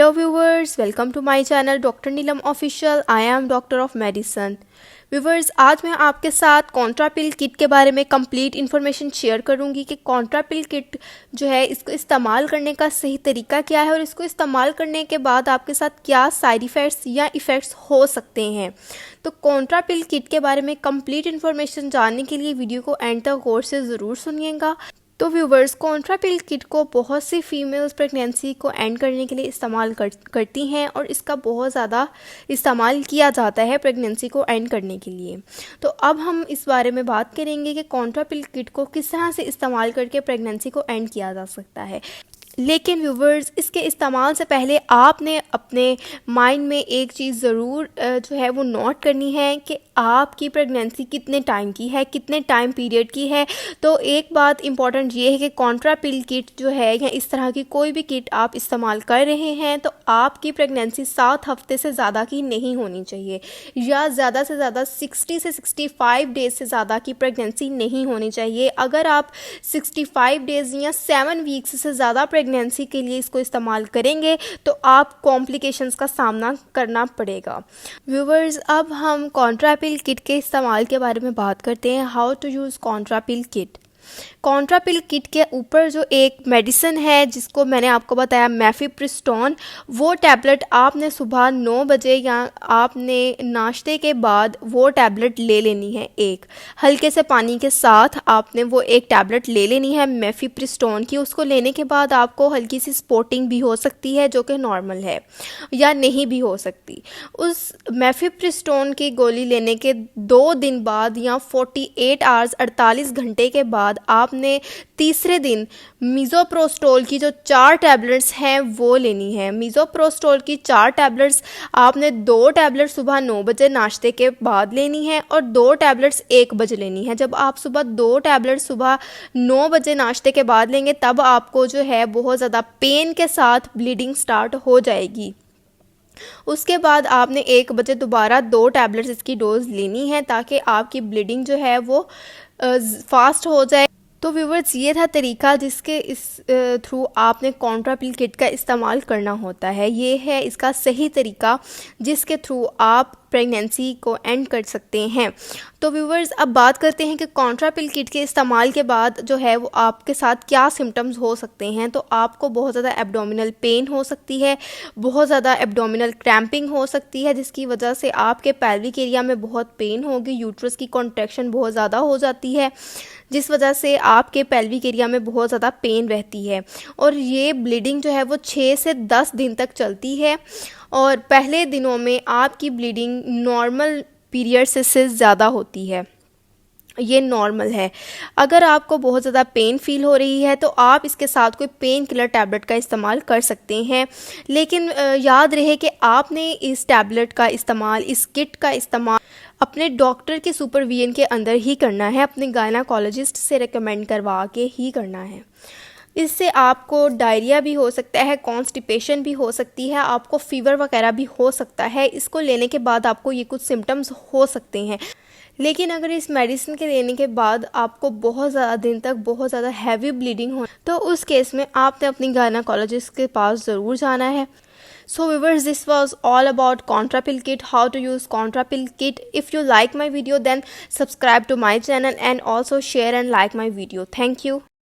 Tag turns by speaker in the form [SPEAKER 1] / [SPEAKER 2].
[SPEAKER 1] Hello viewers, welcome to my channel doctor Neelam official. I am doctor of medicine. Viewers, आज मैं आपके साथ कॉन्ट्रापिल kit के बारे में कंप्लीट इन्फॉर्मेशन शेयर करूंगी कि कॉन्ट्रापिल किट जो है इसको इस्तेमाल करने का सही तरीका क्या है और इसको इस्तेमाल करने के बाद आपके साथ क्या साइड इफ़ेक्ट्स या इफ़ेक्ट्स हो सकते हैं। तो कॉन्ट्रापिल किट के बारे में कंप्लीट इन्फॉर्मेशन जानने के लिए वीडियो को एंड तक गौर से ज़रूर सुनिएगा। तो व्यूवर्स, कॉन्ट्रापिल किट को बहुत सी फीमेल्स प्रेगनेंसी को एंड करने के लिए इस्तेमाल करती हैं और इसका बहुत ज़्यादा इस्तेमाल किया जाता है प्रेगनेंसी को एंड करने के लिए। तो अब हम इस बारे में बात करेंगे कि कॉन्ट्रापिल किट को किस तरह से इस्तेमाल करके प्रेगनेंसी को एंड किया जा सकता है। लेकिन व्यूवर्स, इसके इस्तेमाल से पहले आपने अपने माइंड में एक चीज़ ज़रूर जो है वो नोट करनी है कि आपकी प्रेगनेंसी कितने टाइम की है, कितने टाइम पीरियड की है। तो एक बात इम्पॉर्टेंट ये है कि कॉन्ट्रापिल किट जो है या इस तरह की कोई भी किट आप इस्तेमाल कर रहे हैं तो आपकी प्रेगनेंसी 7 हफ्ते से ज़्यादा की नहीं होनी चाहिए या ज़्यादा से ज़्यादा 60 से 65 डेज़ से ज़्यादा की प्रेगनेंसी नहीं होनी चाहिए। अगर आप 65 डेज़ या 7 वीक्स से ज़्यादा प्रेगनेंसी के लिए इसको इस्तेमाल करेंगे तो आप कॉम्प्लिकेशंस का सामना करना पड़ेगा। व्यूवर्स, अब हम कॉन्ट्रापिल किट के इस्तेमाल के बारे में बात करते हैं। How to use contour palette kit. Contour palette kit के ऊपर जो एक मेडिसिन है जिसको मैंने आपको बताया मेफिप्रिस्टोन, वो टैबलेट आपने सुबह 9 बजे या आपने नाश्ते के बाद वो टैबलेट ले लेनी है। एक हल्के से पानी के साथ आपने वो एक टैबलेट ले लेनी है मेफिप्रिस्टोन की। उसको लेने के बाद आपको हल्की सी स्पॉटिंग भी हो सकती है जो कि नॉर्मल है या नहीं भी हो सकती। उस मेफिप्रिस्टोन की गोली लेने के 2 दिन बाद या 48 आवर्स 48 घंटे के बाद आपने तीसरे दिन मीज़ोप्रोस्टोल की जो 4 टैबलेट्स हैं वो लेनी है। मीज़ोप्रोस्टोल की 4 टैबलेट्स आपने 2 टैबलेट्स सुबह 9 बजे नाश्ते के बाद लेनी है और 2 टैबलेट्स 1 बजे लेनी है। जब आप सुबह 2 टैबलेट्स सुबह 9 बजे नाश्ते के बाद लेंगे तब आपको जो है बहुत ज़्यादा पेन के साथ ब्लीडिंग स्टार्ट हो जाएगी। उसके बाद आपने 1 बजे दोबारा 2 टैबलेट्स इसकी डोज लेनी है ताकि आपकी ब्लीडिंग जो है वो फास्ट हो जाए। तो व्यूवर्स, ये था तरीका जिसके थ्रू आपने कॉन्ट्रापिल किट का इस्तेमाल करना होता है। ये है इसका सही तरीका जिसके थ्रू आप प्रेगनेंसी को एंड कर सकते हैं। तो व्यूवर्स, अब बात करते हैं कि कॉन्ट्रापिल किट के इस्तेमाल के बाद जो है वो आपके साथ क्या सिम्टम्स हो सकते हैं। तो आपको बहुत ज़्यादा एब्डोमिनल पेन हो सकती है, बहुत ज़्यादा एब्डोमिनल क्रैम्पिंग हो सकती है जिसकी वजह से आपके पेल्विक एरिया में बहुत पेन होगी। यूट्रस की कॉन्ट्रैक्शन बहुत ज़्यादा हो जाती है जिस वजह से आपके पेल्विक एरिया में बहुत ज़्यादा पेन रहती है और ये ब्लीडिंग जो है वो 6 से 10 दिन तक चलती है और पहले दिनों में आपकी ब्लीडिंग नॉर्मल पीरियड से ज़्यादा होती है। ये नॉर्मल है। अगर आपको बहुत ज़्यादा पेन फील हो रही है तो आप इसके साथ कोई पेन किलर टैबलेट का इस्तेमाल कर सकते हैं। लेकिन याद रहे कि आपने इस टैबलेट का इस्तेमाल, इस किट का इस्तेमाल अपने डॉक्टर के सुपरविजन के अंदर ही करना है, अपने गायनाकोलॉजिस्ट से रिकमेंड करवा के ही करना है। इससे आपको डायरिया भी हो सकता है, कॉन्स्टिपेशन भी हो सकती है, आपको फीवर वगैरह भी हो सकता है। इसको लेने के बाद आपको ये कुछ सिम्टम्स हो सकते हैं। लेकिन अगर इस मेडिसिन के लेने के बाद आपको बहुत ज़्यादा दिन तक बहुत ज़्यादा हैवी ब्लीडिंग हो तो उस केस में आपने अपनी गायनाकोलॉजिस्ट के पास ज़रूर जाना है। So viewers, this was all about contrapill kit, how to use contrapill kit. If you like my video then subscribe to my channel and also share and like my video. Thank you.